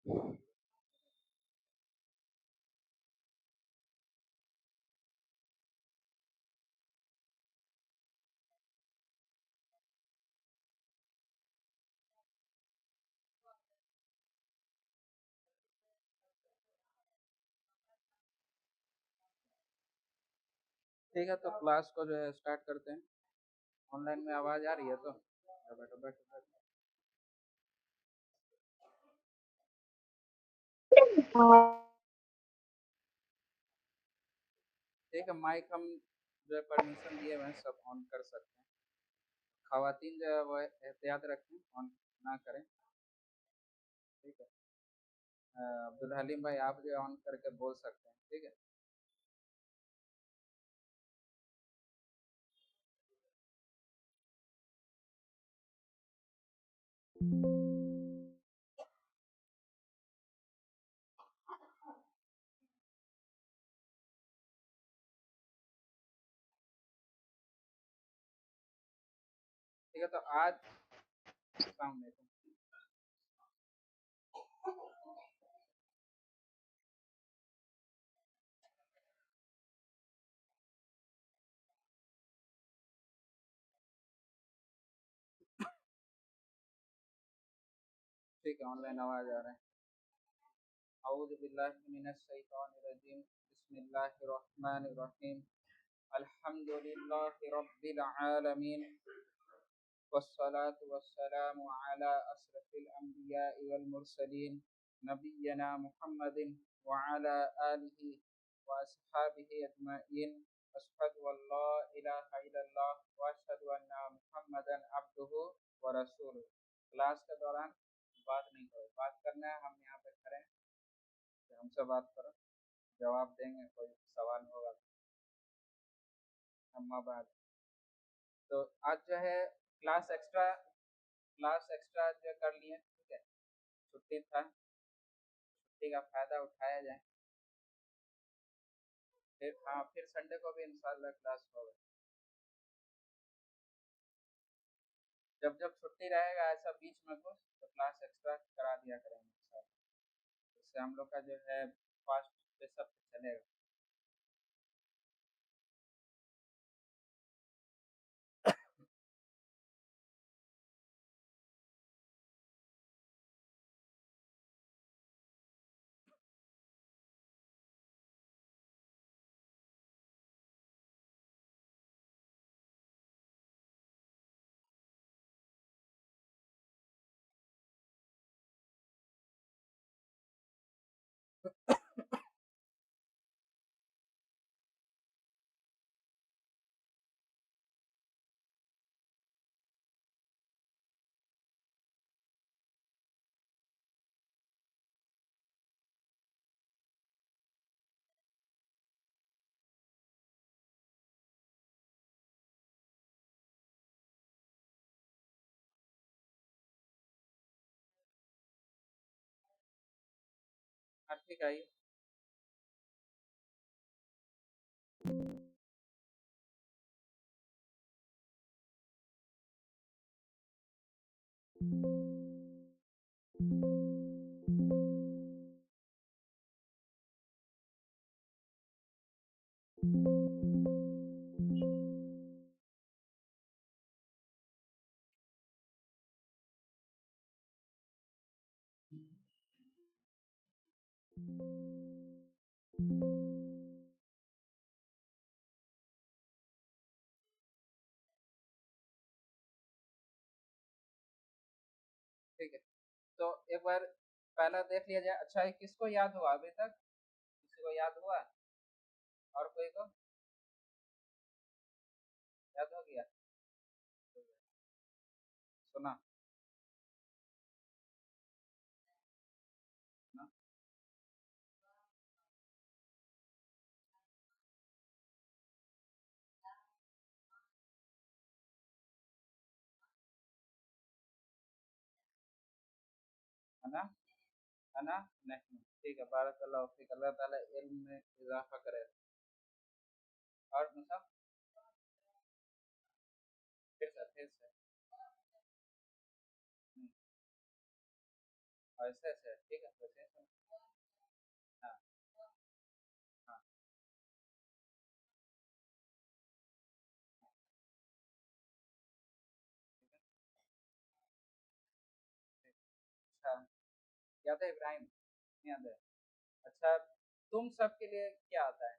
ठीक है, तो क्लास को जो है स्टार्ट करते हैं। ऑनलाइन में आवाज आ रही है तो बैठो बैठो बैठो बैठो। ठीक है, माइक हम जो है परमिशन दिए हुए हैं, सब ऑन कर सकते हैं। खवातीन जो है वो एहतियात रखें, ऑन ना करें। ठीक है। अब्दुल हलीम भाई आप जो ऑन करके बोल सकते हैं। ठीक है। ठीक है, तो आज अस्सलाम वालेकुम। ठीक है, ऑनलाइन आवाज आ रहा है। औज़ु बिल्लाहि मिनश शैतानिर रजीम, बिस्मिल्लाहिर रहमानिर रहीम, अल्हम्दुलिल्लाहि रब्बिल आलमीन, वस्सलातु वस्सलामु अला अशरफिल अंबियाइ वल मुरसलीन, नबिय्यिना मुहम्मदिन व अला आलिहि व अस्हाबिहि अजमईन। अशहदु अल्ला इलाहा इल्लल्लाह व अशहदु अन्ना मुहम्मदन अब्दुहु व रसूलुहु। क्लास के दौरान बात नहीं करो, बात करना है हम यहाँ पे खड़े हैं, हमसे बात करो, जवाब देंगे, कोई सवाल होगा तो। अम्मा बात, तो आज जो है क्लास एक्स्ट्रा जो कर लिए। ठीक है, छुट्टी था, छुट्टी का फायदा उठाया जाए। फिर हाँ, फिर संडे को भी इंशाल्लाह क्लास होगा। जब जब छुट्टी रहेगा ऐसा बीच में कुछ, तो क्लास एक्स्ट्रा करा दिया करेंगे इंशाल्लाह। इससे हम लोग का जो है फास्ट पे सब चलेगा। हाँ ठीक है, आइए। ठीक है, तो एक बार पहला देख लिया जाए। अच्छा है, किसको याद हुआ अभी तक? किसी को याद हुआ? और कोई को याद हो गया? सुना ना? है ना? है ना? नहीं, ठीक है, बारकल्लाहु फीक, अल्लाह ताला इल्म में इजाफा करे। और मुसा, फिर से। नहीं, ऐसे ऐसे, ठीक है, वैसे हाँ हाँ अच्छा, याद है इब्राहिम? नहीं याद है? अच्छा, तुम सबके लिए क्या आता है?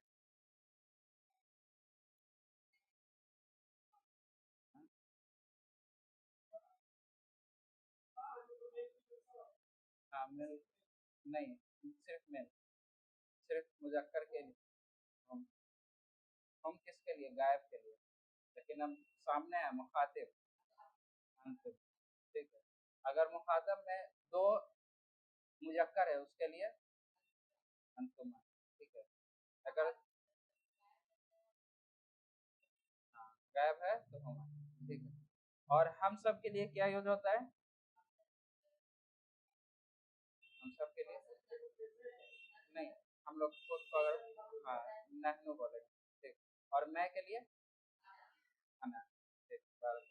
हाँ? हाँ, मिल, नहीं, सिर्फ मिल, सिर्फ मुजक्कर के लिए। हम हम किसके लिए? गायब के लिए। लेकिन हम सामने है मुखातिब, अंतिम, ठीक है। अगर मुखातब में दो मुजक्कर है उसके लिए अंतुम है, ठीक है। अगर हाँ, गायब है तो हम है, ठीक है। और हम सब के लिए क्या यूज होता है? हम सब के लिए नहीं, हम लोग खुद को अगर हाँ नहनु बोलेंगे, ठीक। और मैं के लिए अना, ठीक, बारक।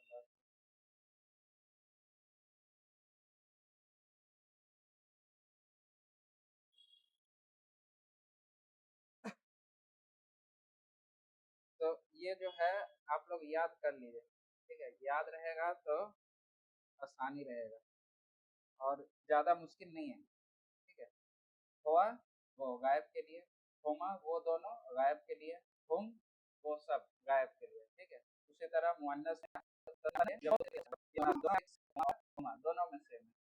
तो ये जो है आप लोग याद कर लीजिए, ठीक है, याद रहेगा तो आसानी रहेगा और ज़्यादा मुश्किल नहीं है, ठीक है। हुआ वो गायब के लिए, होमा वो दोनों गायब के लिए, हुम वो सब गायब के लिए, ठीक है। उसी तरह मुअन्नस दोनों में सेम है।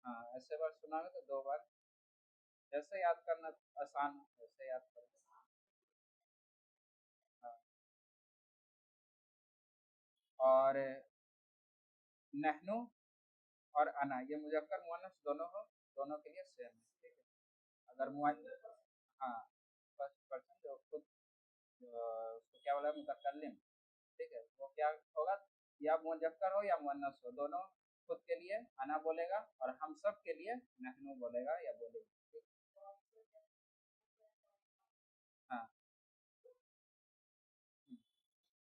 हाँ, ऐसे बार सुनाओगे तो दो बार, जैसे याद करना आसान वैसे याद करो। हाँ, और नहनु और अना ये मुजक्कर मुअन्नस दोनों हो, दोनों के लिए सेम है, ठीक है। अगर मुअन्नस, हाँ, फर्स्ट पर्सन जो खुद उसको क्या बोला मुतकल्लिम, ठीक है, वो क्या होगा? या मुजक्कर हो या मुअन्नस हो, दोनों खुद के लिए अना बोलेगा और हम सब के लिए नहनु बोलेगा या बोलेगी, ठीक। हाँ,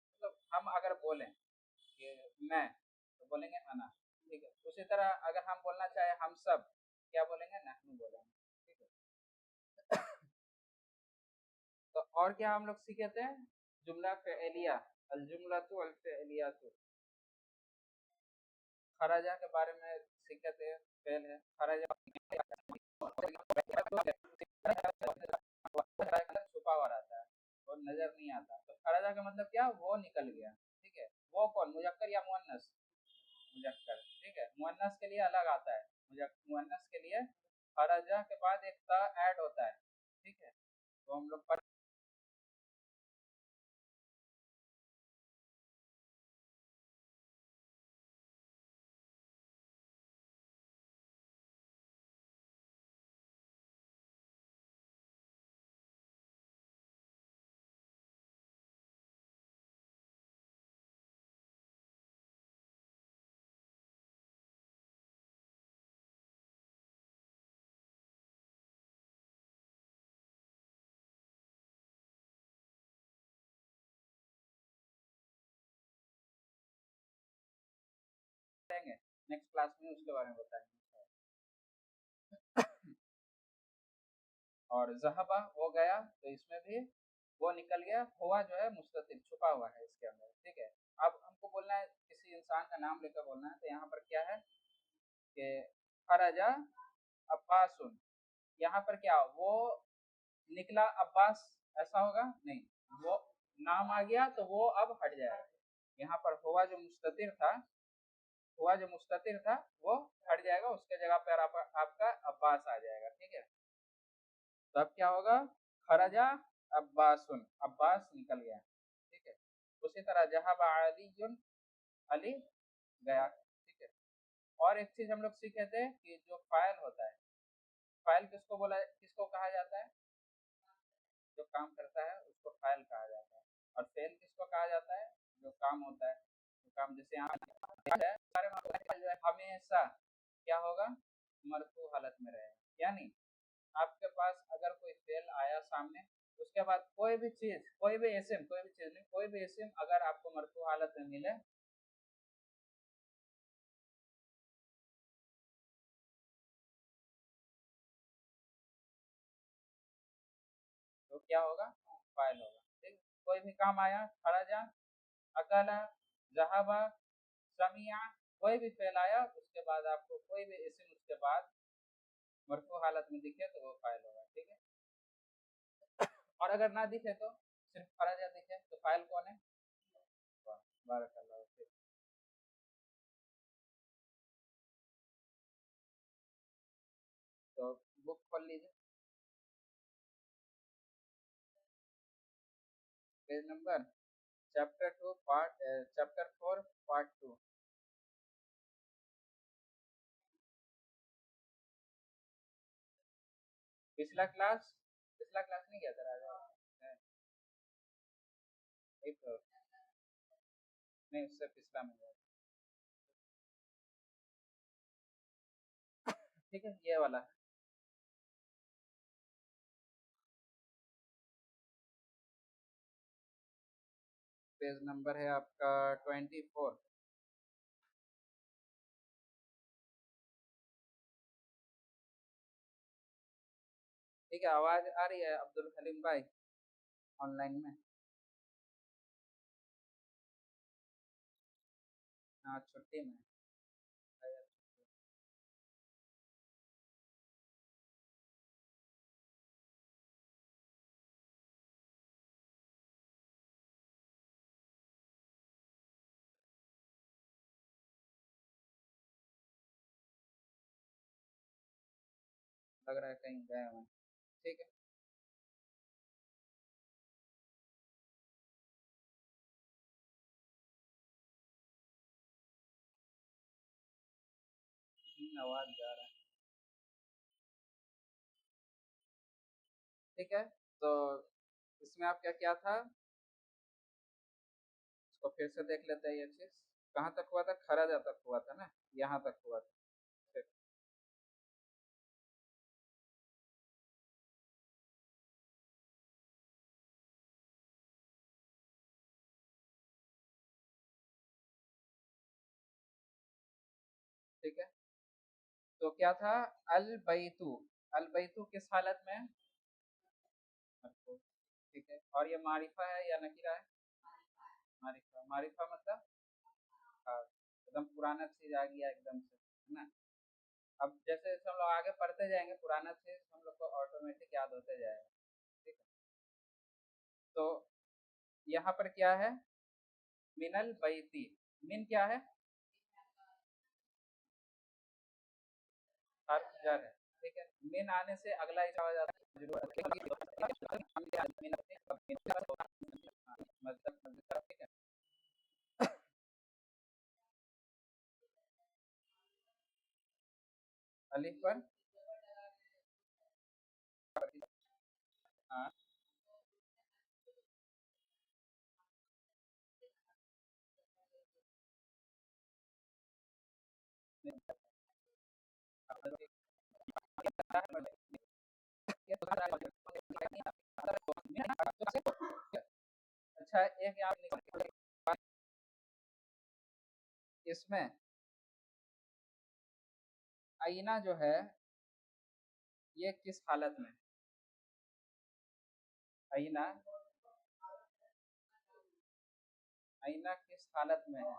मतलब हम अगर बोलें कि मैं, तो बोलेंगे अना, ठीक है। उसी तरह अगर हम बोलना चाहे हम सब, क्या बोलेंगे? नहनु बोलेंगे, ठीक है। तो और क्या हम लोग सीखे थे? जुमला फ़ेलिया, अल जुमला तु अल फ़ेलिया तु। खराजा के बारे में सीखे थे, फेल है खराजा छुपा हुआ रहता है और नजर नहीं आता, तो खराजा का मतलब क्या? वो निकल गया, ठीक है। वो कौन? मुजक्कर या मुअन्नस? मुजक्कर, ठीक है। मुअन्नस के लिए अलग आता है, मुअन्नस के लिए खराजा के बाद एक ता ऐड होता है, ठीक है। तो हम लोग पढ़ेंगे नेक्स्ट क्लास में, उसके बारे में बताएंगे। और जहबा हो गया, तो इसमें भी वो निकल गया, हुआ जो है मुस्ततिर छुपा हुआ है इसके अंदर, ठीक है। अब हमको बोलना है, किसी इंसान का नाम लेकर बोलना है, तो यहाँ पर क्या है कि खराजा अब्बासुन, यहाँ पर क्या वो निकला अब्बास, ऐसा होगा नहीं, वो नाम आ गया तो वो अब हट जाएगा। यहाँ पर हुआ जो मुस्ततिर था, हुआ जो मुस्ततिर था वो हट जाएगा, उसके जगह पर आपका अब्बास आ जाएगा, ठीक है। तो अब क्या होगा? खरजा अब्बासुन, अब्बास निकल गया, ठीक है। उसी तरह जहाबा अलीयुन, अली गया, ठीक है। और एक चीज हम लोग सीखे थे कि जो फाइल होता है, फाइल किसको बोला, किसको कहा जाता है? जो काम करता है उसको फाइल कहा जाता है। और फेल किसको कहा जाता है? जो काम होता है, जो काम, जैसे यहाँ है, हमेशा क्या होगा? मरफू हालत में रहेगा, यानी आपके पास अगर कोई फेल आया सामने, उसके बाद कोई भी चीज, कोई भी एसएम, कोई भी चीज नहीं, कोई भी एसएम अगर आपको मरफू हालत में मिले, तो क्या होगा, फाइल होगा। ठीक, कोई भी काम आया, खड़ा जा, अकला, जहाबा, समिया, कोई भी फेल आया, उसके बाद आपको कोई भी एसएम उसके बाद मरफू हालत में दिखे तो वो फाइल होगा। ठीक है, और अगर ना दिखे तो सिर्फ खड़ा जा दिखे तो फाइल कौन है, बारकाल्लाह फिक। तो बुक खोल लीजिए, पेज नंबर, चैप्टर 4 पार्ट 2। पिछला क्लास नहीं किया था राजा, नहीं तो, नहीं उससे पिछला में गया। ठीक है, ये वाला है, पेज नंबर है आपका 24। ठीक है, आवाज आ रही है अब्दुल हलीम भाई ऑनलाइन में? हाँ छुट्टी में। लग रहा है कहीं गए हुए। ठीक है, आवाज जा रहा है। ठीक है, तो इसमें आप क्या क्या था, इसको फिर से देख लेते हैं। ये चीज कहाँ तक हुआ था, खराजा तक हुआ था ना, यहाँ तक हुआ था। ठीक, ठीक है, तो क्या था, अल बैतू, अल बैतू किस हालत में है, मरफू। ठीक है, और ये मारिफा है या नकीरा है, मारिफा, मारिफा मतलब हाँ, एकदम पुराना चीज आ गया एकदम से, है ना। अब जैसे जैसे हम लोग आगे पढ़ते जाएंगे, पुराना चीज हम लोग को ऑटोमेटिक याद होते जाएगा। ठीक है, तो यहाँ पर क्या है, मिनल बैती, मिन क्या है, हर्फ जर है। ठीक है, मिन आने से अगला इशा हो जाता है मतलब। ठीक है, अलिफ पर, हाँ, अच्छा एक यहाँ इसमें आईना जो है ये किस हालत में, आईना, आईना किस हालत में है,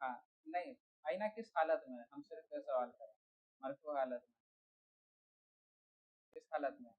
हाँ, नहीं, आईना किस हालत में है, हम सिर्फ ये सवाल करें, मरफू हालत में, किस हालत में,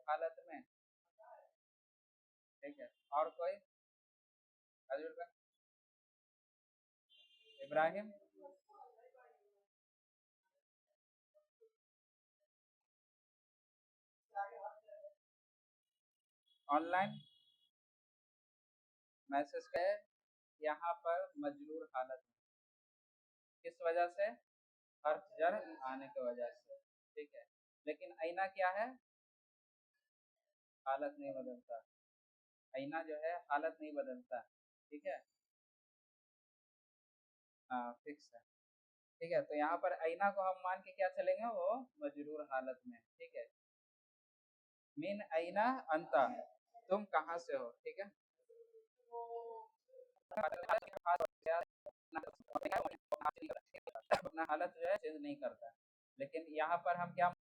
हालत में। ठीक है, और कोई? हजूर का इब्राहिम। ऑनलाइन मैसेज का है, यहाँ पर मजरूर हालत में, किस वजह से? हर्फ जर आने की वजह से। ठीक है, लेकिन आईना क्या है? हालत नहीं बदलता। आईना जो है हालत नहीं बदलता। ठीक है, हाँ फिक्स है। ठीक है, तो यहाँ पर आईना को हम मान के क्या चलेंगे, वो मजरूर हालत में। ठीक है, मिन आईना अंता, तुम कहाँ से हो। ठीक है, अपना हालत जो है चेंज नहीं करता, लेकिन यहाँ पर हम क्या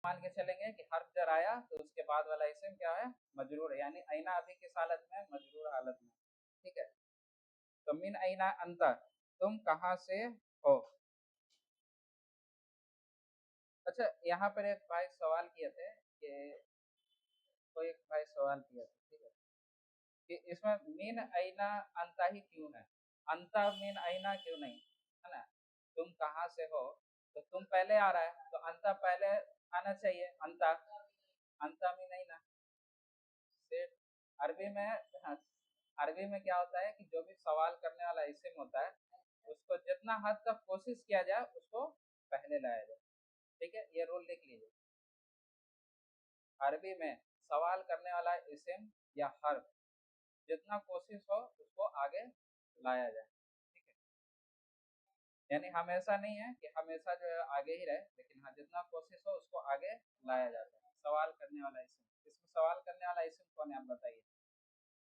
मान के चलेंगे कि हर्फ जर आया तो उसके बाद वाला इसम क्या है? मजरूर है, यानी आईना अभी किस हालत में? मजरूर हालत में। ठीक है, तो मिन आईना अंता, तुम कहाँ से हो। अच्छा, यहाँ पर एक भाई सवाल किए थे कि कोई एक भाई सवाल किया था, ठीक है, कि इसमें मिन आईना अंता ही क्यों है, अंता मिन आईना क्यों नहीं, है ना? तुम कहाँ से हो, तो तुम पहले आ रहा है तो अंता पहले आना चाहिए, अंता, अंता मिन आईना। सेठ, अरबी में, हाँ, अरबी में क्या होता है कि जो भी सवाल करने वाला इस्म होता है उसको जितना हद तक कोशिश किया जाए उसको पहले लाया जाए। ठीक है, ये रूल लिख लीजिए। अरबी में सवाल करने वाला इस्म या हर्फ जितना कोशिश हो उसको आगे लाया जाए। ठीक है, यानी हमेशा नहीं है कि हमेशा जो है आगे ही रहे, लेकिन हाँ जितना कोशिश हो उसको आगे लाया जाता है। सवाल करने वाला इस्म, इसमें सवाल करने वाला इस्म कौन है आप बताइए?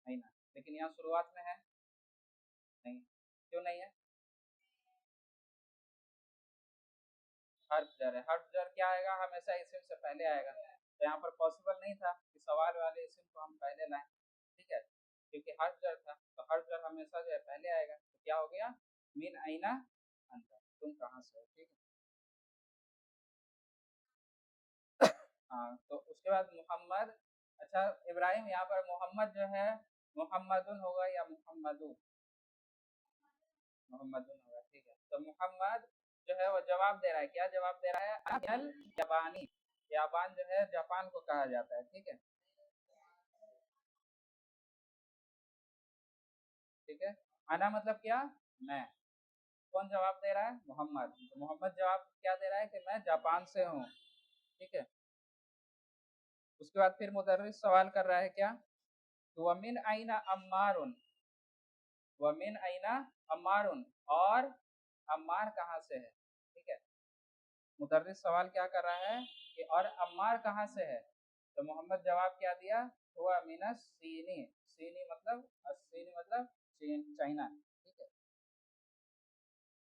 नहीं ना, लेकिन यहाँ शुरुआत में है। नहीं, क्यों नहीं है? हर्फ जर है, हर्फ जर क्या आएगा? हमेशा इस्म से पहले आएगा, तो यहाँ पर पॉसिबल नहीं था कि सवाल वाले इस्म को हम पहले लाएं। ठीक है, क्योंकि हर्फ जर था, तो हर्फ जर हमेशा जो है पहले आएगा, तो क्या हो गया? मिन आईना अंता, तुम कहाँ से हो। ठीक है, हाँ, तो उसके बाद मोहम्मद। अच्छा इब्राहिम, यहाँ पर मोहम्मद जो है मोहम्मदुन होगा या मोहम्मदू? मोहम्मदुन होगा। ठीक है, तो मोहम्मद जो है वो जवाब दे रहा है, क्या जवाब दे रहा है? अल याबानी, याबान जो है जापान को कहा जाता है। ठीक है, ठीक है, आना मतलब क्या? मैं। कौन जवाब दे रहा है? मोहम्मद। तो मोहम्मद जवाब क्या दे रहा है कि मैं जापान से हूँ। ठीक है, उसके बाद फिर मुदर्रिस सवाल कर रहा है क्या? तो वमिन आइना अम्मारुन, वमिन आइना अम्मारुन, और अम्मार कहाँ से है। ठीक है, मुदर्रिस सवाल क्या कर रहा है कि और अम्मार कहाँ से है, तो मोहम्मद जवाब क्या दिया? हुआ मिनस सीनी, सीनी मतलब सीनी मतलब चीन, चाइना। ठीक है,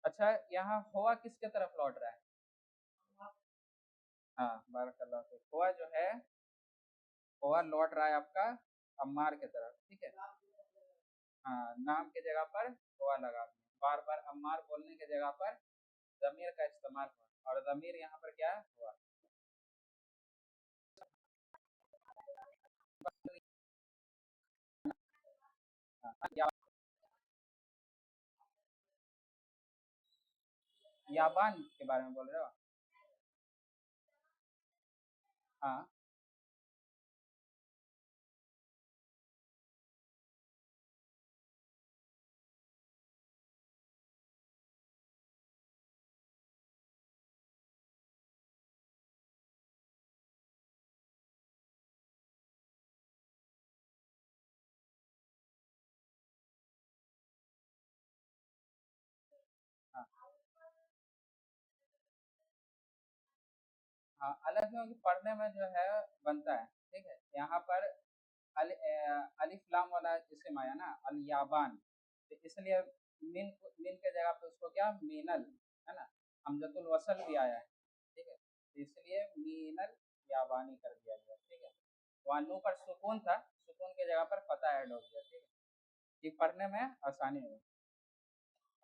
अच्छा यहाँ हुआ किसके तरफ लौट रहा है? हाँ, बारकल्लाह फीक, हुआ जो है हुआ लौट रहा है आपका अम्मार की तरफ। ठीक है, हाँ, नाम की जगह पर हुआ लगा दें, बार बार अम्मार बोलने की जगह पर जमीर का इस्तेमाल हुआ, और जमीर यहाँ पर क्या हुआ? हाँ, याबान के बारे में बोल रहे हो? हाँ, हाँ अलग क्योंकि पढ़ने में जो है बनता है, ठीक है। यहाँ पर अलिफ लाम वाला इस्म आया ना, अल याबान, तो इसलिए मिन मिन के जगह पे उसको क्या मीनल, है ना, हमजतुल वसल भी आया है, ठीक है, तो इसलिए मीनल याबानी कर दिया गया, ठीक है। वहाँ नू पर सुकून था, सुकून के जगह पर फतह ऐड हो गया, ठीक है, कि पढ़ने में आसानी होगी।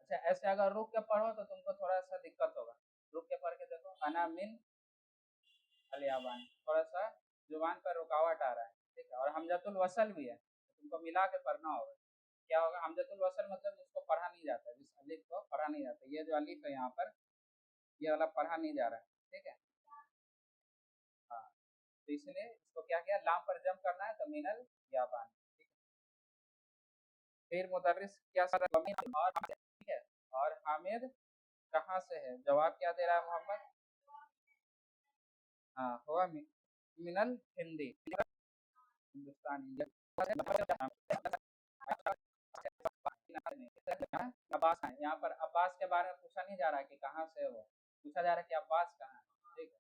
अच्छा ऐसे अगर रुक के पढ़ो तो तुमको थोड़ा सा दिक्कत होगा, रुक के पढ़ के देखो, अना मिन अल याबान, थोड़ा सा जुबान पर रुकावट आ रहा है, ठीक है, और हमजतुल वसल भी है, तो तुमको मिला के पढ़ना होगा। क्या होगा, हमजतुल वसल मतलब जिसको पढ़ा नहीं जाता, जिस अलिफ को पढ़ा नहीं जाता, ये जो अलिफ है यहाँ पर, ये वाला पढ़ा नहीं जा रहा है, ठीक है। हाँ, तो इसलिए इसको क्या किया, लाम पर जम करना है, तो मिनल याबान, ठीक है। फिर मुदर्रिस क्या और ठीक है, और हामिद कहाँ से है, जवाब क्या दे रहा है मोहम्मद, हाँ हुआ मिनल हिंदी, हिंदुस्तानी, अब्बास है, यहाँ पर अब्बास के बारे में पूछा नहीं जा रहा है कि कहाँ से है वो, पूछा जा रहा है कि अब्बास कहाँ है, ठीक है।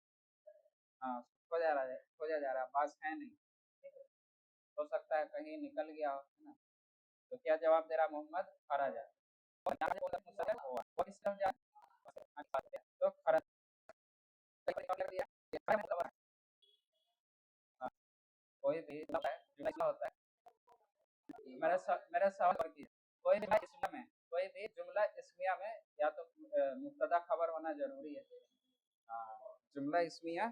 हाँ खोजा रहा है, खोजा जा रहा है, अब्बास है नहीं, ठीक है, हो सकता है कहीं निकल गया हो, है ना। तो क्या जवाब दे रहा मोहम्मद, खराजा, तो खराज, कोई भी होता है, मेरा सवाल और की, कोई भी इसमिया में, कोई भी जुमला इसमिया में या तो मुब्तदा खबर होना जरूरी है। हाँ, जुमला इसमिया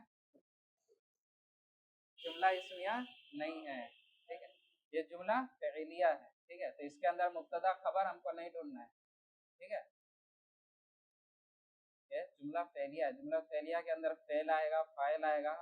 नहीं है, ठीक है, ये जुमला फ़िलिया है, ठीक है, तो इसके अंदर मुब्तदा खबर हमको नहीं ढूंढना है, ठीक है। ये जुमला फ़िलिया है, जुमला फ़िलिया के अंदर फ़ेल आएगा, फ़ाइल आएगा,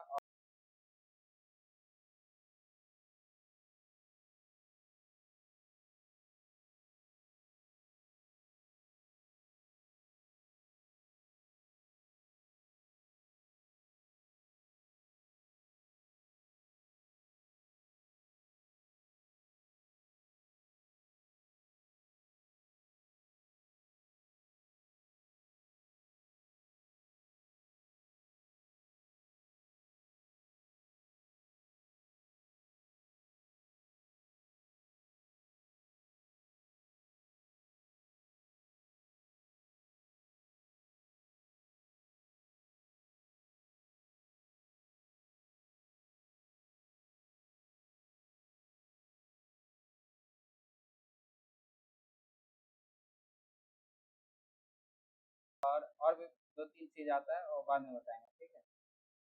और और भी दो तीन चीज आता है और बाद में बताएंगे, ठीक है।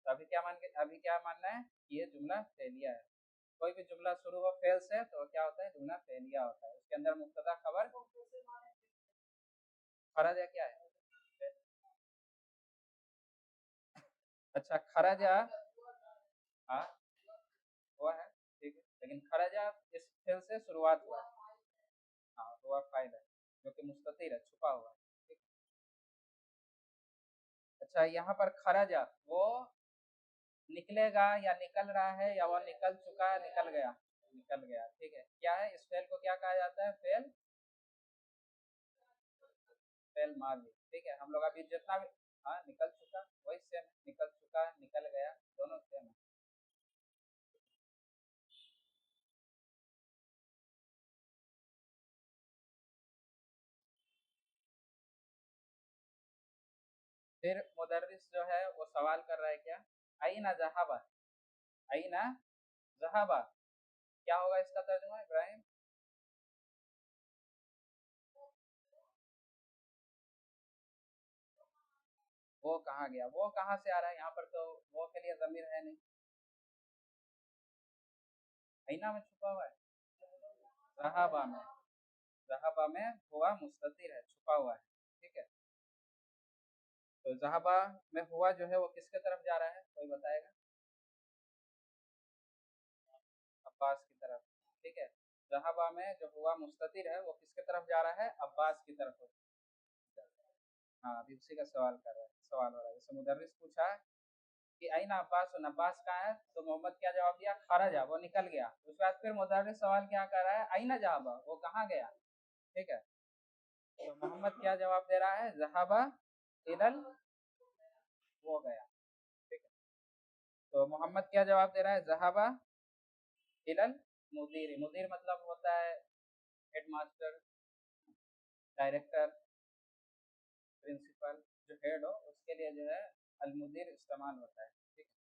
तो अभी क्या मानना है कि ये जुमला फ़िलिया है। कोई भी जुमला शुरू हो फेल से तो क्या होता है, जुमला फ़िलिया होता है, उसके अंदर मुब्तदा खबर खराजा क्या है, अच्छा खराजा, हाँ हुआ है, ठीक है, लेकिन खराजा इस फेल से शुरुआत हुआ है, हाँ हुआ फाइल है जो कि मुस्ततिर है, छुपा हुआ है, ठीक। अच्छा यहाँ पर खराजा वो निकलेगा या निकल रहा है, या वो निकल चुका है, निकल गया, निकल गया, ठीक है, क्या है, इस फेल को क्या कहा जाता है, फेल, फेल माजी, ठीक है, हम लोग अभी जितना भी, हाँ निकल चुका वही सेम, निकल चुका निकल गया दोनों सेम है। फिर मुदर्रिस जो है वो सवाल कर रहा है क्या, अईना जहाबा, अईना जहाबा, क्या होगा इसका तर्जुमा इब्राहिम, वो कहाँ गया, वो कहाँ से आ रहा है, यहाँ पर तो वो के लिए जमीर है नहीं, अईना में छुपा हुआ है, जहाबा में, जहाबा में हुआ मुस्ततिर है, छुपा हुआ है, ठीक है। तो जहाबा में हुआ जो है वो किसके तरफ जा रहा है, कोई बताएगा, अब्बास की तरफ, ठीक है। जहाबा में जो हुआ मुस्ततिर है वो किसके तरफ जा रहा है, अब्बास की तरफ। हाँ अभी उसी का सवाल कर रहा है, सवाल हो रहा है, जैसे मुदर्रिस पूछा कि अईना अब्बास, अब्बास कहाँ है, तो मोहम्मद क्या जवाब दिया, खराजा, वो निकल गया। उसके बाद फिर मुदर्रिस सवाल क्या कर रहा है, अईना जहाबा, वो कहाँ गया, ठीक है। तो मोहम्मद क्या जवाब दे रहा है, जहाबा इलल, वो गया, ठीक है। तो मोहम्मद क्या जवाब दे रहा है, ज़हाबा इलल मुदीर। मुदीर मतलब होता है हेडमास्टर, डायरेक्टर, प्रिंसिपल, जो हेड हो उसके लिए जो है अल मुदीर इस्तेमाल होता है। ठीक है।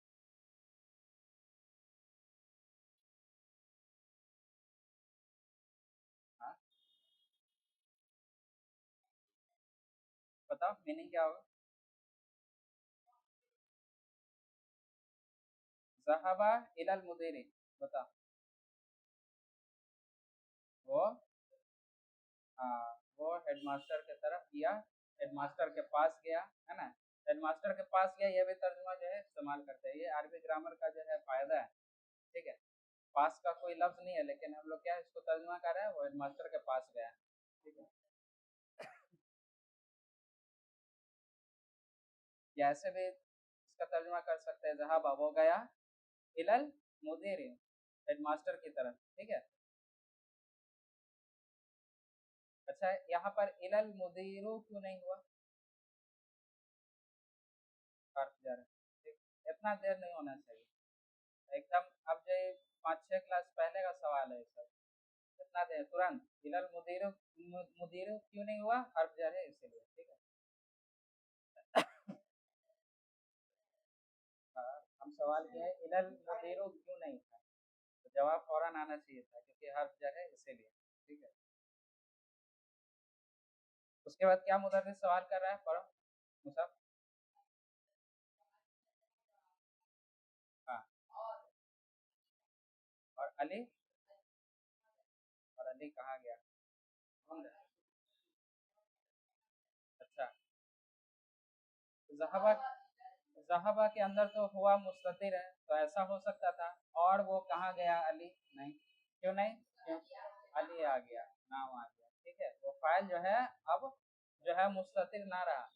हाँ, बताओ मीनिंग क्या होगा। ज़हाबा इलल मुदीर, बताओ। वो, हाँ, वो हेडमास्टर की तरफ गया, हेडमास्टर के पास गया, है ना। हेडमास्टर के पास गया, ये भी तर्जुमा जो है इस्तेमाल करते हैं, ये अरबी ग्रामर का जो है फायदा है। ठीक है। पास का कोई लफ्ज नहीं है, लेकिन हम लोग क्या इसको तर्जुमा कर रहे हैं, वो हेडमास्टर के पास गया। ठीक है। या ऐसे भी इसका तर्जुमा कर सकते हैं, जहाबा वो गया, इलल मुदीर, हेडमास्टर की तरफ। ठीक है। अच्छा, यहाँ पर इलल मुदीरू क्यों नहीं हुआ, हर्फ जर। ठीक, इतना देर नहीं होना चाहिए एकदम। अब जो 5-6 क्लास पहले का सवाल है ये सब, इतना देर तुरंत इलल मुदीरू, मुदीरू क्यों नहीं हुआ, हर्फ जर है इसीलिए। ठीक है। हाँ, हम सवाल किए हैं इलल मुदीरू क्यों नहीं था, तो जवाब फौरन आना चाहिए था, क्योंकि हर्फ जर है इसीलिए। ठीक है। उसके बाद क्या मुदर्रिस सवाल कर रहा है, पढ़ो मुसब। हाँ, और अली, और अली कहाँ गया। अच्छा, जहाबा, जहाबा के अंदर तो हुआ मुस्ततिर है, तो ऐसा हो सकता था, और वो कहाँ गया अली, नहीं, क्यों नहीं, क्यों, अली आ गया, नाम आ गया। ठीक है, वो फाइल जो है अब जो है मुस्ततिर ना रहा,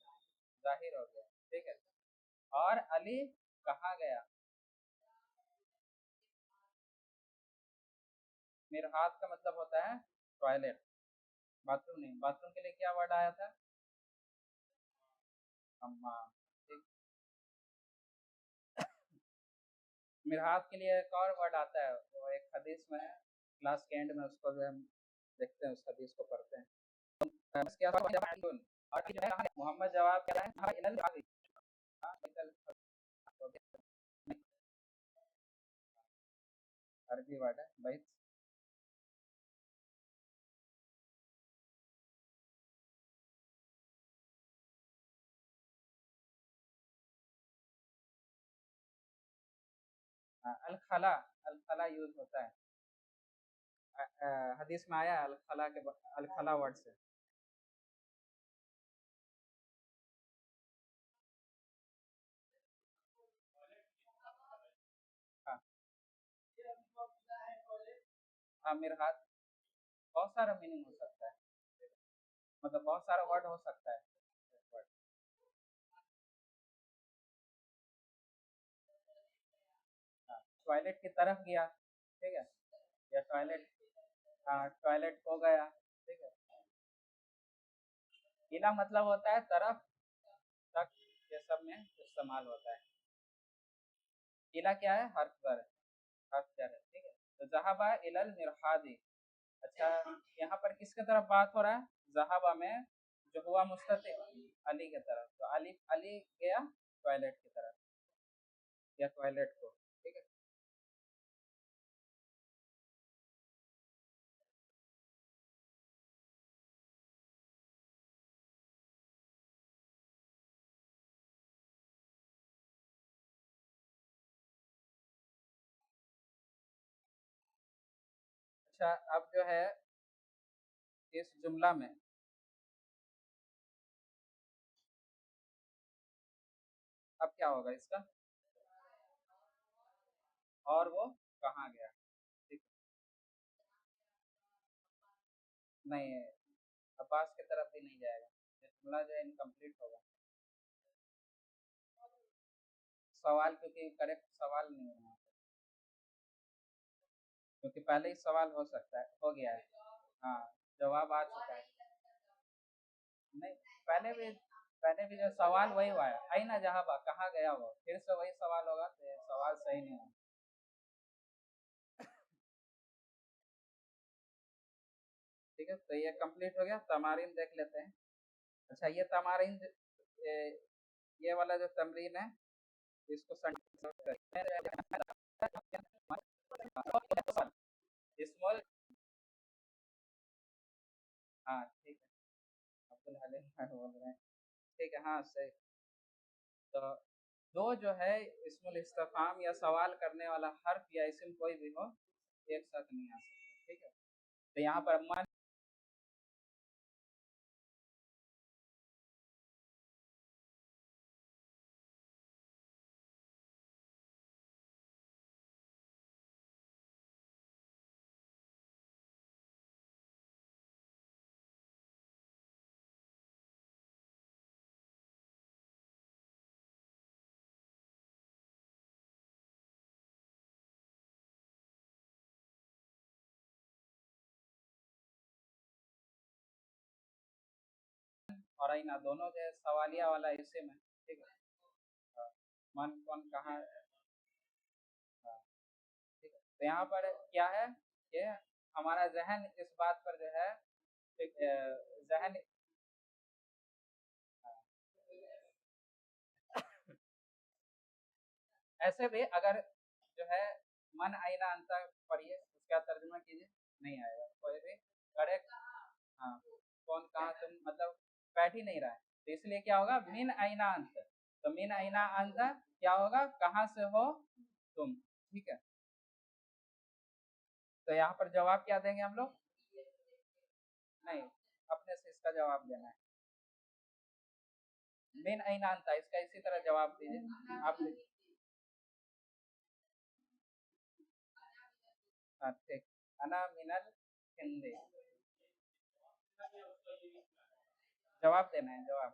जाहिर हो गया। ठीक है। और अली कहाँ गया, मिरहाद का मतलब होता है टॉयलेट, बाथरूम नहीं, बाथरूम के लिए क्या वर्ड आया था, हम्माम। ठीक। मिरहाद के लिए एक और वर्ड आता है, वो एक हदीस में है, क्लास के एंड में उसको जो हम देखते हैं, उस हदीस को पढ़ते हैं। इसके और जो है मोहम्मद जवाब क्या है, हाँ, इलल हादी। हाँ, अरबी वर्ड है भाई। अल खला, अल खला यूज होता है, हदीस में आया अल खला के, अल खला वर्ड से। हाँ, हाँ, मिरहाद, बहुत सारा मीनिंग हो सकता है, मतलब बहुत सारा वर्ड हो सकता है। हाँ, टॉयलेट की तरफ गया। ठीक है, या टॉयलेट, हाँ, टॉयलेट हो गया। ठीक है। इला मतलब होता है तरफ, तक, ये सब में इस्तेमाल होता है। इला क्या है, हर्फ जर है, हर्फ जर है। ठीक है। तो जहाबा इलल मिरहादी। अच्छा, यहाँ पर किसके तरफ बात हो रहा है, जहाबा में जो हुआ मुस्ततिर, अली की तरफ, तो अली, अली गया टॉयलेट की तरफ, या टॉयलेट को। ठीक है। अच्छा, अब जो है इस जुमला में, अब क्या होगा इसका, और वो कहाँ गया। ठीक। नहीं, अब्बास की तरफ भी नहीं जाएगा, ये जुमला जो है इनकम्प्लीट होगा। सवाल, क्योंकि करेक्ट सवाल नहीं है यहाँ पे, क्योंकि पहले ही सवाल हो सकता है, हो गया है। हाँ, जवाब आ चुका है। नहीं, पहले भी, पहले भी जो सवाल वही हुआ है, आई ना जहाँ कहाँ गया वो, फिर से वही सवाल होगा, तो ये सवाल सही नहीं है। ठीक है, तो ये कंप्लीट हो गया। तमारीन देख लेते हैं। अच्छा, ये तमारीन ये वाला जो तमरीन है इसको स्मॉल। हाँ ठीक है, अब्दुल हलीम खान बोल रहे हैं। ठीक है, हाँ सही। तो दो जो है इस्मुल इस्तिफाम या सवाल करने वाला हर्फ या इस्म कोई भी हो एक साथ नहीं आ सकता। ठीक है, तो यहाँ पर मन और आईना दोनों जो है सवालिया वाला इस्म है। ठीक है, हाँ, मन कौन कहाँ। हाँ, ठीक है, तो यहाँ पर क्या है कि हमारा जहन इस बात पर जो है जहन ऐसे भी अगर जो है मन आईना अंतर पढ़िए उसका तर्जुमा कीजिए, नहीं आएगा कोई भी करेक्ट। हाँ, कौन कहाँ तुम मतलब बैठ ही नहीं रहा है, तो इसलिए क्या होगा मिन आईना अंत। तो मिन आईना अंत क्या होगा, कहाँ से हो तुम। ठीक है, तो यहाँ पर जवाब क्या देंगे हम लोग, नहीं अपने से इसका जवाब देना है। मिन आईना अंत इसका इसी तरह जवाब दीजिए आप। हाँ ठीक, अना मिनल हिंदी, जवाब देना है जवाब।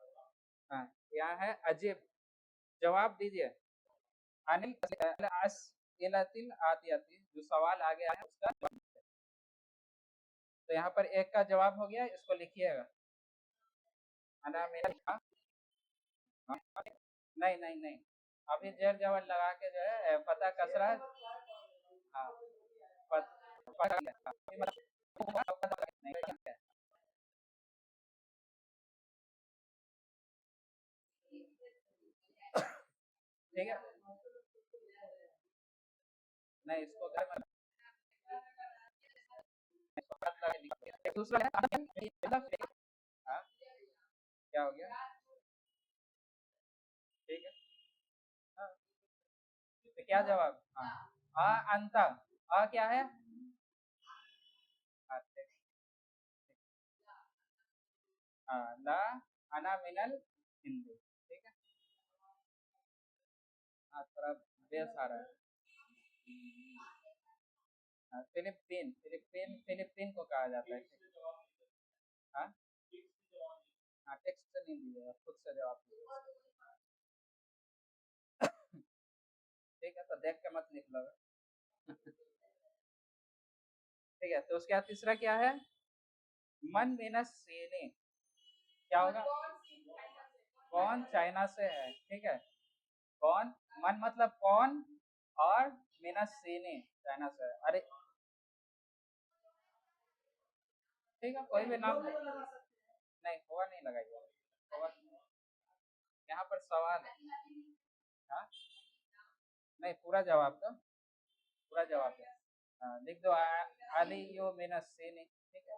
हाँ, यहाँ है अजीब, जवाब दीजिए। अनिल अस्इलतिल आतियती, जो सवाल आगे आया उसका जवाब। तो यहाँ पर एक का जवाब हो गया, इसको लिखिएगा। अना मिनल नहीं नहीं नहीं, अभी जेर जबर लगा के जो है फतह कसरा। हाँ, ठीक है, नहीं इसको दूसरा है। हाँ, क्या हो गया, ठीक है। हाँ, तो क्या जवाब, हाँ अंत, क्या है। हाँ ठीक, हाँ ला अना मिनल हिंदी। ठीक है, हाँ थोड़ा बेस आ रहा है। हाँ, फिलिपीन फिलिपीन फिलिपीन को कहा जाता है। हाँ हाँ, टेक्स्ट से नहीं दिया, खुद से जवाब दीजिए। ठीक है, तो देख के मत लिख लो। ठीक है, तो उसके बाद तीसरा क्या है, मन मिनस सीने, क्या होगा, कौन चाइना से है। ठीक है, कौन, मन मतलब कौन, और मिनस सीने चाइना से है। अरे ठीक है, कोई भी नाम नहीं, हुआ नहीं लगाइए, हुआ यहाँ पर सवाल है। हाँ, नहीं पूरा जवाब दो, पूरा जवाब दो। हाँ, लिख दो अली यो मिनस सीने। ठीक है,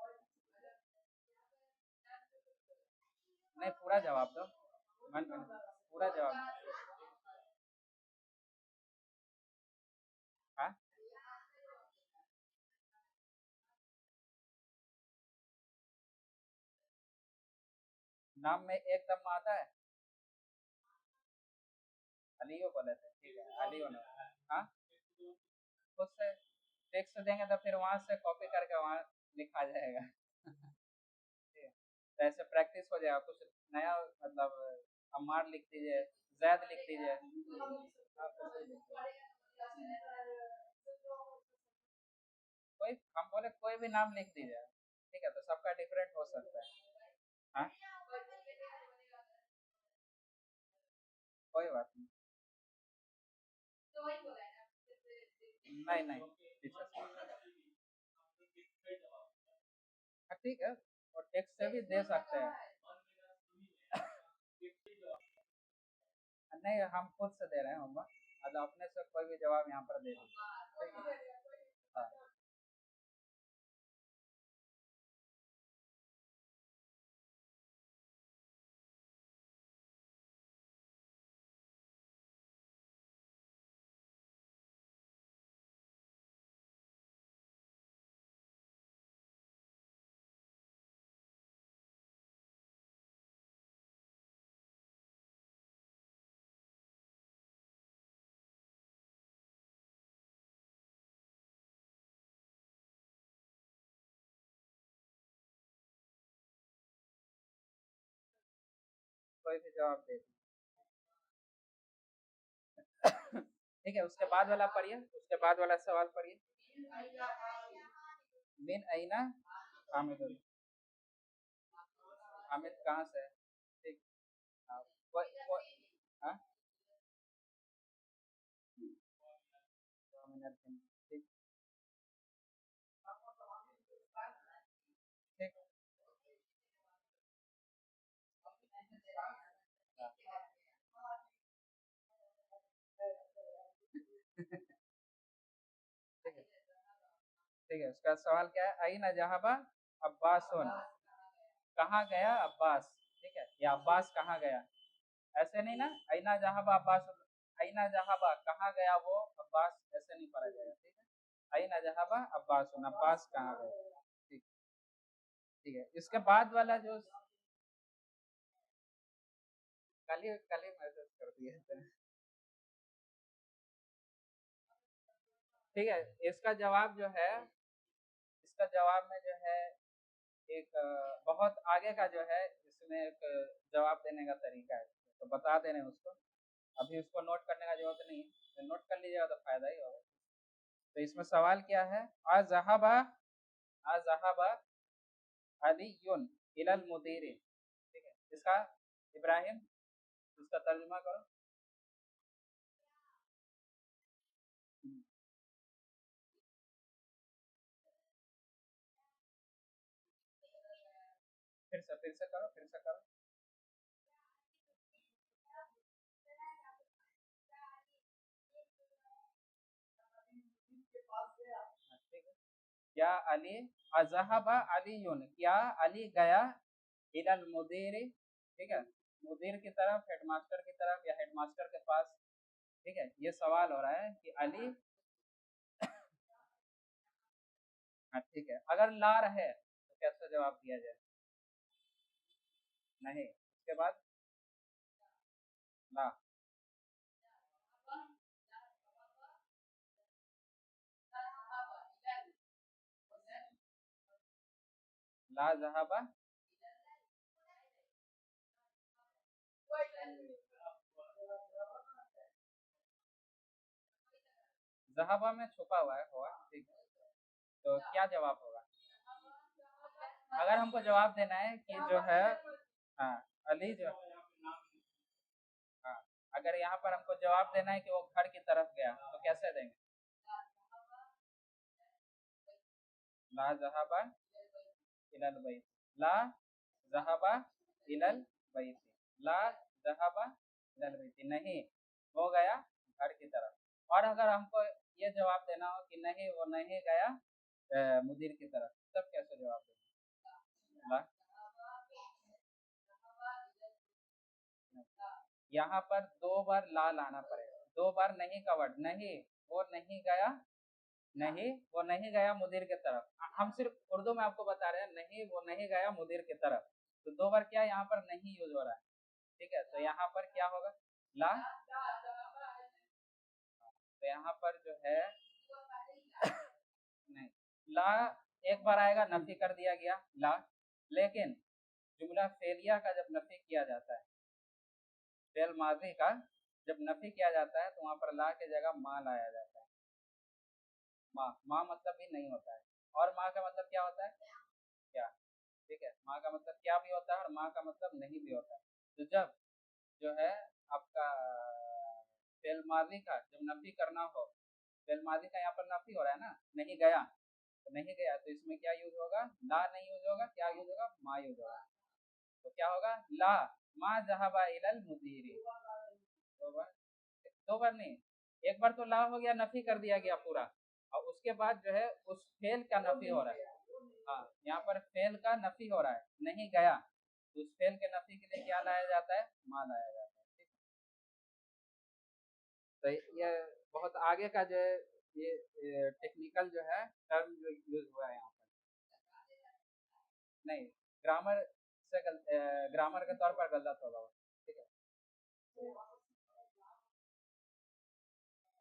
नहीं पूरा जवाब दो, मन में पूरा जवाब दो। हाँ, नाम में एक दम आता है, अलियो बोले थे। ठीक है, अलियो ने। हाँ, खुद से टेक्स्ट देंगे तो फिर वहां से कॉपी करके वहां लिखा जाएगा। ठीक है, तो ऐसे प्रैक्टिस हो जाएगा, कुछ नया मतलब अम्मार लिख दीजिए, जैद लिख दीजिए। हाँ, कुछ भी लिख दीजिए। कोई हम बोले कोई भी नाम लिख दीजिए। ठीक है, तो सबका डिफरेंट हो सकता है। हाँ, कोई बात नहीं। नहीं नहीं पीछे से। हाँ, ठीक है, और टेक्स्ट से भी दे सकते हैं। नहीं, हम खुद से दे रहे हैं होमवर्क, मतलब अपने से कोई भी जवाब यहाँ पर दे दीजिए, ठीक है। हाँ, कोई भी जवाब दे दीजिए। ठीक है, उसके बाद वाला पढ़िए, उसके बाद वाला सवाल पढ़िए। मिन अइना हामिद, हामिद कहाँ से है? ठीक। हाँ, हाँ, ठीक ठीक। ठीक है, ठीक है, उसका सवाल क्या है? अइना जहाबा अब्बासुन, कहाँ गया अब्बास? ठीक है, या अब्बास कहाँ गया, ऐसे नहीं ना, अइना जहाबा अब्बास, अइना जहाबा कहाँ गया वो अब्बास, ऐसे नहीं पढ़ा जाएगा, ठीक है। अइना जहाबा अब्बास, अब्बास कहाँ गया, ठीक। ठीक है, इसके बाद वाला जो कल ही मैसेज कर दिए थे। ठीक है, इसका जवाब जो है, इसका जवाब में जो है एक बहुत आगे का जो है इसमें एक जवाब देने का तरीका है, तो बता दे रहे हैं उसको। अभी उसको नोट करने का जरूरत नहीं है, तो नोट कर लीजिएगा तो फायदा ही होगा। तो इसमें सवाल क्या है? अज़हबा, अज़हबा अलीयुन इलल मुदीर, ठीक है, इसका इब्राहिम, इसका तर्जुमा करो। फिर से करो, फिर से करो। हाँ, ठीक है। क्या अली, अज़हबा अलीयुन, क्या अली गया इलल मुदीर, ठीक है, मुदीर की तरफ, हेडमास्टर की तरफ या हेडमास्टर के पास, ठीक है। ये सवाल हो रहा है कि अली, हाँ ठीक है, अगर ला रहे तो कैसे जवाब दिया जाए? नहीं, उसके बाद ला, ला जहाबा, जहाबा में छुपा हुआ है होगा, ठीक है। तो क्या जवाब होगा? अगर हमको जवाब देना है कि जो है, हाँ, अली जो, हाँ, अगर यहाँ पर हमको जवाब देना है कि वो घर की तरफ गया तो कैसे देंगे? ला जहाबा इलल बैत, ला जहाबा इलल बैत, ला जहाबा इलल बैत, नहीं वो गया घर की तरफ। और अगर हमको ये जवाब देना हो कि नहीं वो नहीं गया मुदीर की तरफ, तब कैसे जवाब देंगे? ला, यहाँ पर दो बार ला लाना पड़ेगा, दो बार नहीं का वर्ड, नहीं वो नहीं गया, नहीं वो नहीं गया मुदीर की तरफ। हम सिर्फ उर्दू में आपको बता रहे हैं, नहीं वो नहीं गया मुदीर की तरफ, तो दो बार क्या यहाँ पर नहीं यूज हो रहा है, ठीक है। तो यहाँ पर क्या होगा? ला, तो यहाँ पर जो है नहीं, ला एक बार आएगा, नफी कर दिया गया ला, लेकिन जुमला फेलिया का जब नफी किया जाता है, फेल माजी का जब नफी किया जाता है, तो वहां पर ला की जगह माँ लाया जाता है। माँ, माँ मतलब भी नहीं होता है, और माँ का मतलब क्या होता है? क्या, ठीक है, माँ का मतलब क्या भी होता है और माँ का मतलब नहीं भी होता है। तो जब जो है आपका फेल माजी का जब नफी करना हो, फेल माजी का यहाँ पर नफी हो रहा है ना, नहीं गया, तो नहीं गया तो इसमें क्या यूज होगा, ला नहीं यूज होगा, क्या यूज होगा, मा यूज होगा। तो क्या होगा, ला मा जहाबा इलल मुदीरी। दो बार नहीं, एक बार तो ला हो गया, नफी कर दिया गया पूरा, और उसके बाद जो है उस फेल का नफी हो रहा है। हाँ, यहाँ पर फेल का नफी हो रहा है, नहीं गया, तो उस फेल के नफी के लिए क्या लाया जाता है, मा लाया जाता है। ठीक, तो ये बहुत आगे का जो है ये टेक्निकल जो है टर्म जो यूज हुआ है यहाँ पर, नहीं ग्रामर से ग्रामर के तौर पर गलत होगा। ठीक है,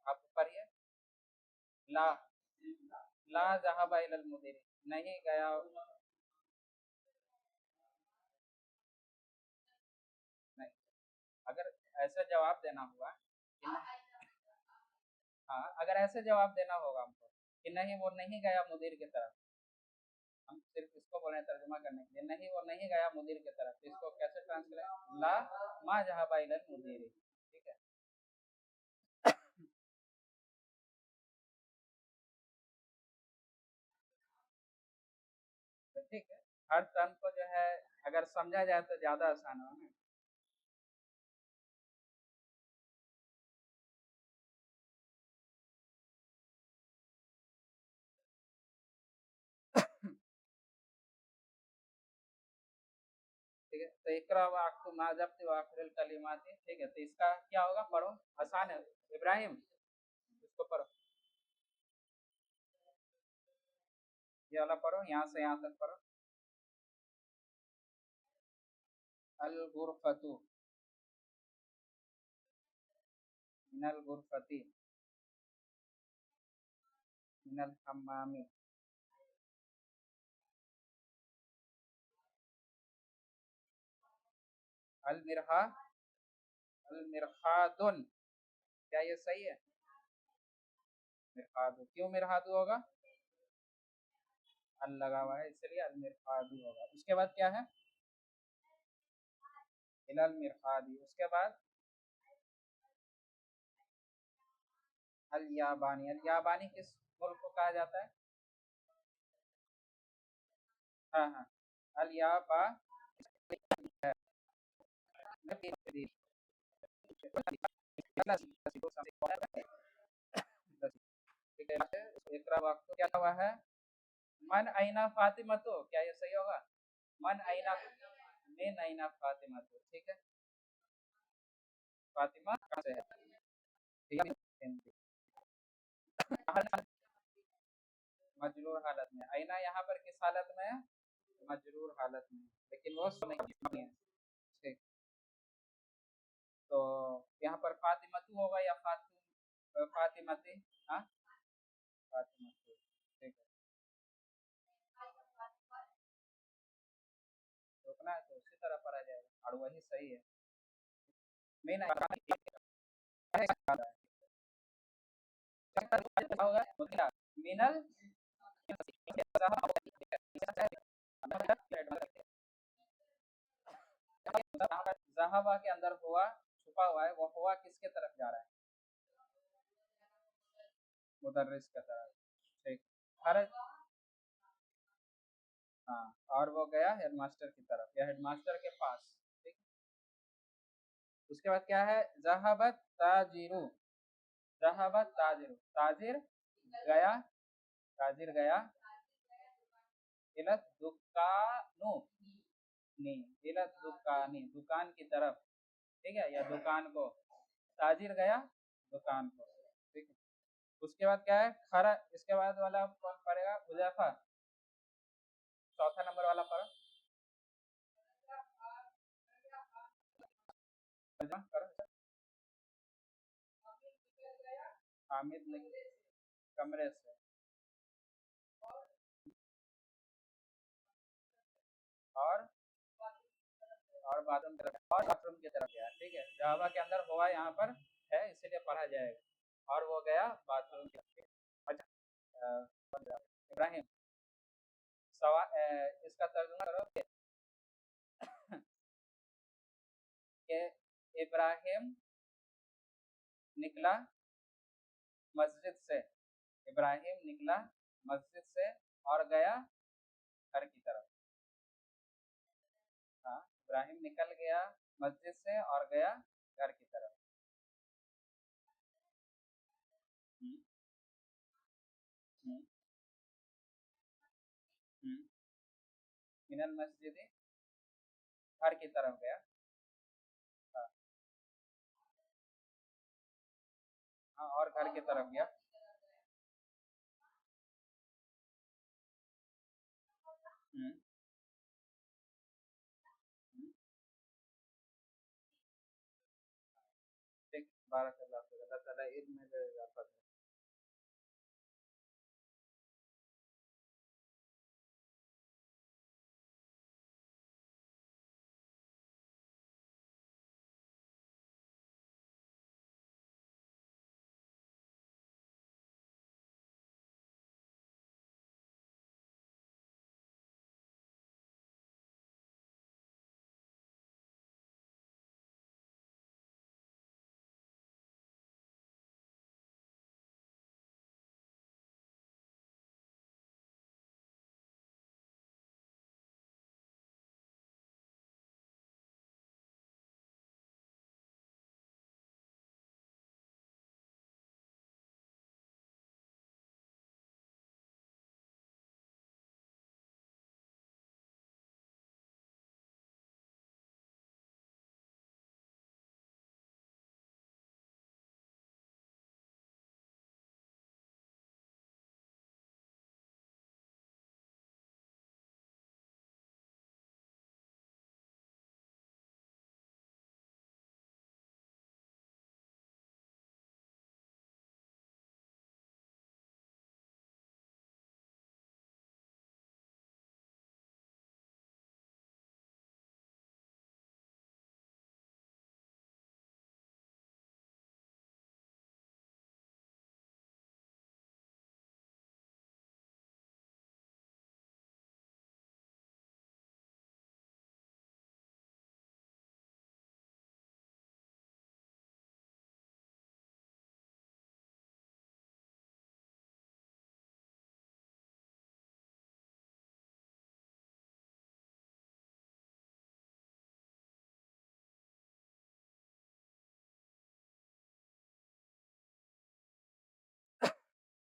आप पढ़िए, ला ला जहाबा इलल मुदीर, नहीं गया, नहीं, अगर ऐसा जवाब देना हुआ कि हाँ, अगर ऐसे जवाब देना होगा हमको कि नहीं वो नहीं गया मुदीर की तरफ, हम सिर्फ इसको बोल रहे हैं तर्जुमा करने के लिए, नहीं वो नहीं गया मुदीर की तरफ, तो इसको कैसे ट्रांसलेट, ला मा जहाबा इलल मुदीर। ठीक है, तो ठीक है, हर टर्म को जो है अगर समझा जाए तो ज्यादा आसान हो ना। ठीक है, तो इकरा व अक्तु मा जब्त व आखिरुल कलिमात, ठीक है, तो इसका क्या होगा, पढ़ो, आसान है, इब्राहिम इसको पढ़ो, ये वाला पढ़ो, यहाँ से यहाँ तक पढ़ो। अल गुरफतु मिनल गुरफती मिनल हम्मामी, अल मिरहा अल मिरहादुन, क्या ये सही है, मिरहादु, क्यों मिरहादु होगा, अल लगा हुआ है इसलिए अल मिरहादु होगा। उसके बाद क्या है, इलल मिरहादी, उसके बाद अल याबानी, अल याबानी किस मुल्क को कहा जाता है, हाँ हाँ, अल याबा इकरा वक्त क्या हुआ है, मन आईना फातिमा, तो क्या ये सही होगा, मन आईना में आईना फातिमा, तो ठीक है, फातिमा कहाँ से है, ठीक है, मजरूर हालत में, आईना यहाँ पर किस हालत में है, मजरूर हालत में, लेकिन वो नहीं है। ठीक, तो यहाँ पर फातिमतु होगा या फातिमती, हाँ फातिमतु, ठीक है, रोकना है तो उसी तरह पढ़ा जाएगा और वही सही है। मेन होगा मिनल जहाबा के अंदर हुआ छुपा हुआ है, वो हुआ किसके तरफ जा रहा है, मुदर्रिस की तरफ। ठीक, हर, हाँ, और वो गया हेडमास्टर की तरफ या हेडमास्टर के पास। ठीक, उसके बाद क्या है, जहाबत ताजिरु, जहाबत ताजिरु, ताजिर गया, ताजिर गया, इलत दुकानु नी, इलत दुकानी, दुकान की तरफ, ठीक है, या दुकान को, ताजिर गया दुकान को। ठीक है, उसके बाद क्या है, खरा, इसके बाद वाला कौन पड़ेगा, हुजैफा, चौथा नंबर वाला पढ़ो, तर्जुमा करो, हामिद ने कमरे से और बाथरूम की तरफ गया। ठीक है, जावा के अंदर हुआ यहाँ पर है इसीलिए पढ़ा जाएगा, और वो गया बाथरूम की तरफ। अच्छा, इब्राहिम इसका तर्जुमा करो कि इब्राहिम निकला मस्जिद से, इब्राहिम निकला मस्जिद से और गया घर की तरफ। हाँ, इब्राहिम निकल गया मस्जिद से और गया घर की तरफ। हम्म, हम्म, हम्म। मिनल मस्जिद, घर की तरफ गया। हाँ, हाँ, और घर की तरफ गया। हम्म, हम्म। ठीक, बारक अल्लाह फिक, अल्लाह ताला इल्म में इजाफा करे।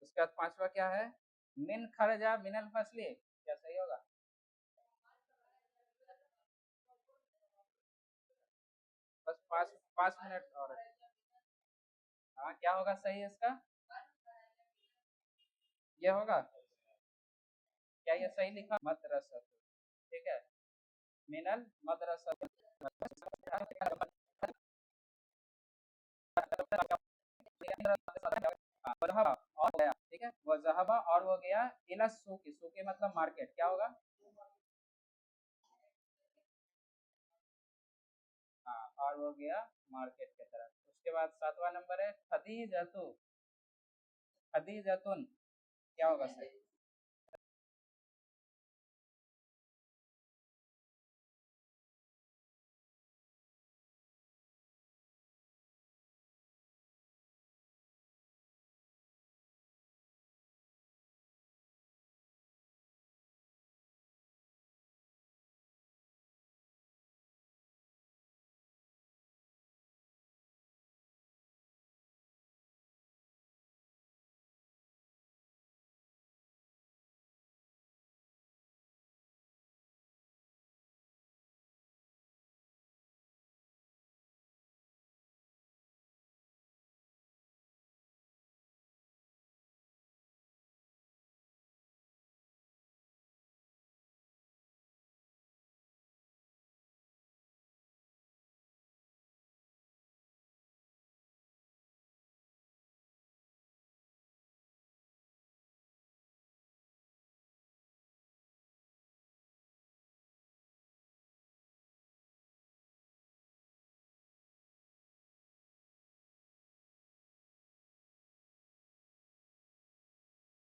उसके बाद पांचवा क्या है? मिन खरजा मिनल फसली, क्या सही होगा? बस 5 5 मिनट और। हाँ, क्या होगा सही इसका? ये होगा। क्या ये सही लिखा? मदरसा। ठीक है, मिनल मदरसा। और गया, ठीक है, वो जहबा और वो गया इला सूकी, सूकी मतलब मार्केट, क्या होगा? हाँ, और वो गया मार्केट की तरफ। उसके बाद सातवां नंबर है खदीजतु, खदीजतुन, क्या होगा सही?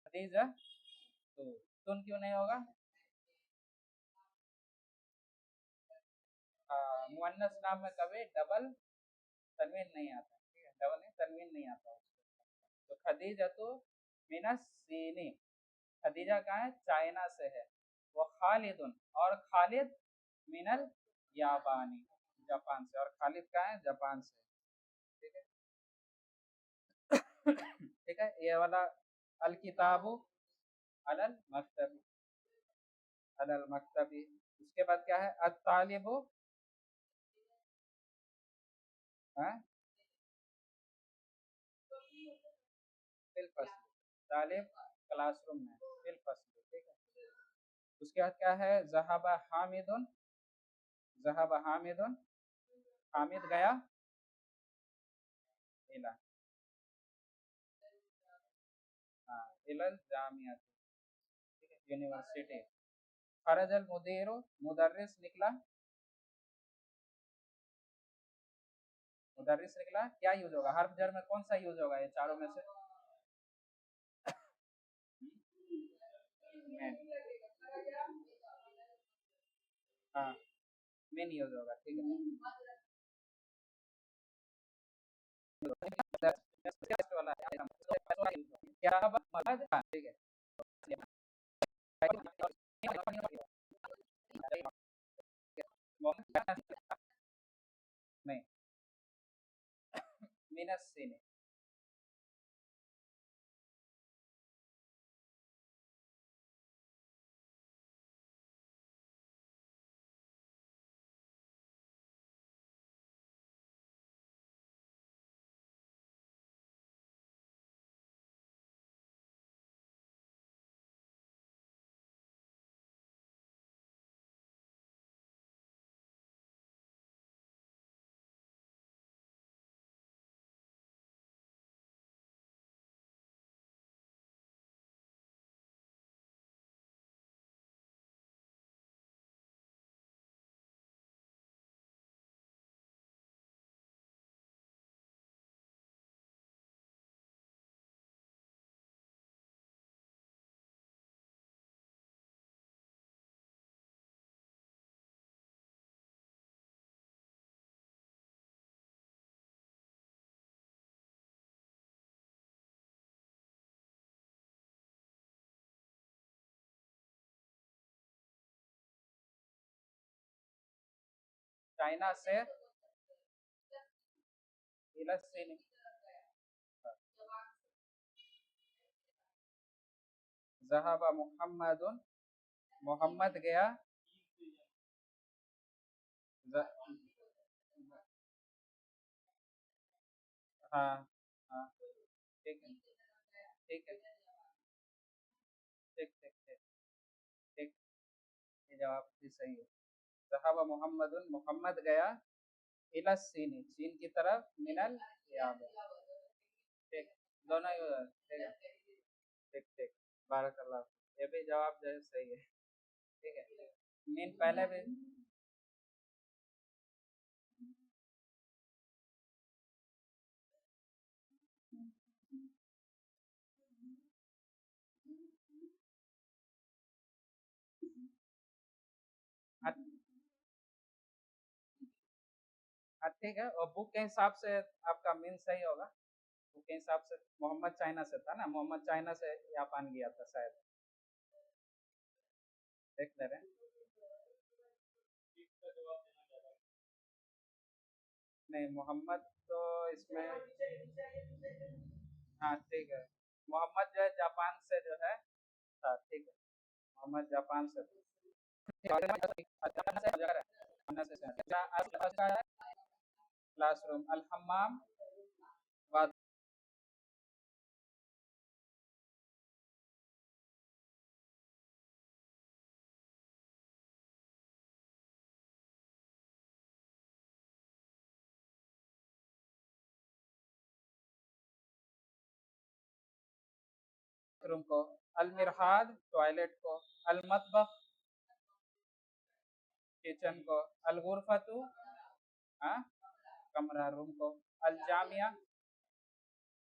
खदीजा, तो तुन क्यों नहीं होगा? मुअन्नस नाम में कभी डबल तनवीन नहीं आता, ठीक है, डबल नहीं तनवीन नहीं आता उसको। तो खदीजा तो मिनस सीनी, खदीजा कहाँ है, चाइना से है। वो खालिदुन, और खालिद मिनल याबानी, जापान से, और खालिद कहाँ है, जापान से। ठीक है। ठीक है, ये वाला अल किताबु अलल मकतबी, अलल मकतबी। उसके बाद क्या है, अत तालिबु, फिल फसल, तालिब क्लासरूम में, फिल फसल। ठीक है। उसके बाद क्या है, जहाबा हामिदुन, जहाबा हामिदुन, हामिद गया इला, हाँ, इलल जामिया, ठीक है, यूनिवर्सिटी। खरजल मुदीर, मुदर्रिस निकला, मुदर्रिस निकला, क्या यूज होगा, हर्फ जर में कौन सा यूज होगा ये चारों में से, मेन, हाँ, मेन यूज होगा। ठीक है। क्या, ठीक है। नहीं, मिनस से नहीं। चाइना से इलस से नहीं, जहाबा मुहम्मदुन, मोहम्मद गया, ज, हाँ, हाँ, ठीक है, ठीक है, ठीक ठीक ठीक ठीक, ये जवाब भी सही है। जहाबा मोहम्मदुन, मोहम्मद गया, इलस सीनी, चीन की तरफ, मिनल याब, ठीक, दोनों ही उधर, ठीक है, ठीक ठीक, बारकल्लाह, ये भी जवाब जो है सही है। ठीक है, मीन पहले भी, हाँ, हाँ, ठीक है, और बुक के हिसाब से आपका मीन सही होगा। बुक के हिसाब से मोहम्मद चाइना से था ना, मोहम्मद चाइना से जापान गया था शायद, देख ले रहे हैं। नहीं, मोहम्मद तो इसमें, हाँ ठीक है, मोहम्मद जो है जापान से जो है था, ठीक है, मोहम्मद जापान से क्लासरूम, अल हम्माम, बाथरूम को, अल मिरहाद टॉयलेट को, अल मतबख किचन को, अल गुरफतु, हाँ, कमरा रूम को, अल जामिया,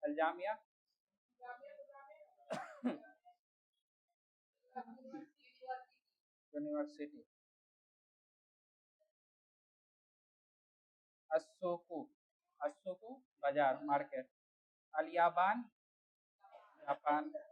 अल जामिया यूनिवर्सिटी, अस्सुकु, अस्सुकु बाजार, मार्केट, अल याबान जापान,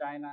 चाइना,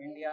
इंडिया,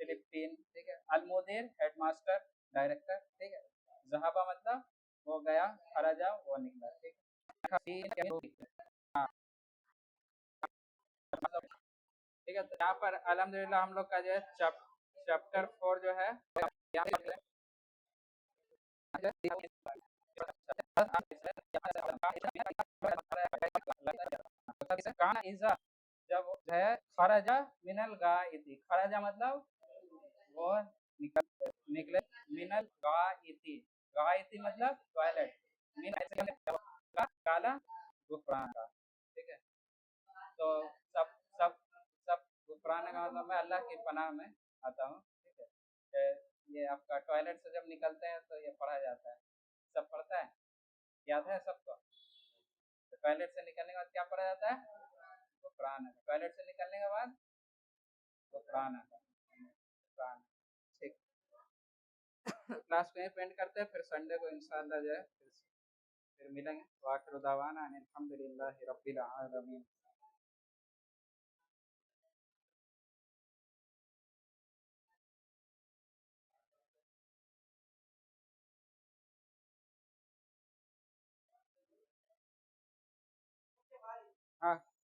फिलिपीन, ठीक है। अलमुदीर हेडमास्टर डायरेक्टर, ठीक है। जहाबा मतलब वो गया, खराजा वो निकला, ठीक है। हाँ, मतलब ठीक है। तो यहाँ पर अल्हम्दुलिल्लाह हम लोग का जो है चैप्टर 4 जो है जब है खराजा मिनल गाइती, खराजा मतलब वो निकल निकले, मिनल गाइती, गाइती मतलब टॉयलेट, मिन काला गुफरान का, ठीक है। तो सब सब सब गुफरान का मतलब मैं अल्लाह की पनाह में आता हूँ, ठीक है। ये आपका टॉयलेट से जब निकलते हैं तो ये पढ़ा जाता है, सब पढ़ता है, याद है सबको। तो टॉयलेट से निकलने के बाद क्या पढ़ा जाता है? गुफरान। टॉयलेट से निकलने के बाद गुफरान, गुफरान, ठीक। क्लास में पेंट करते हैं, फिर संडे को इंशाल्लाह जो है फिर मिलेंगे। वाखिर दावाना अनिल हम्दुलिल्लाहि रब्बिल आलमीन। हाँ।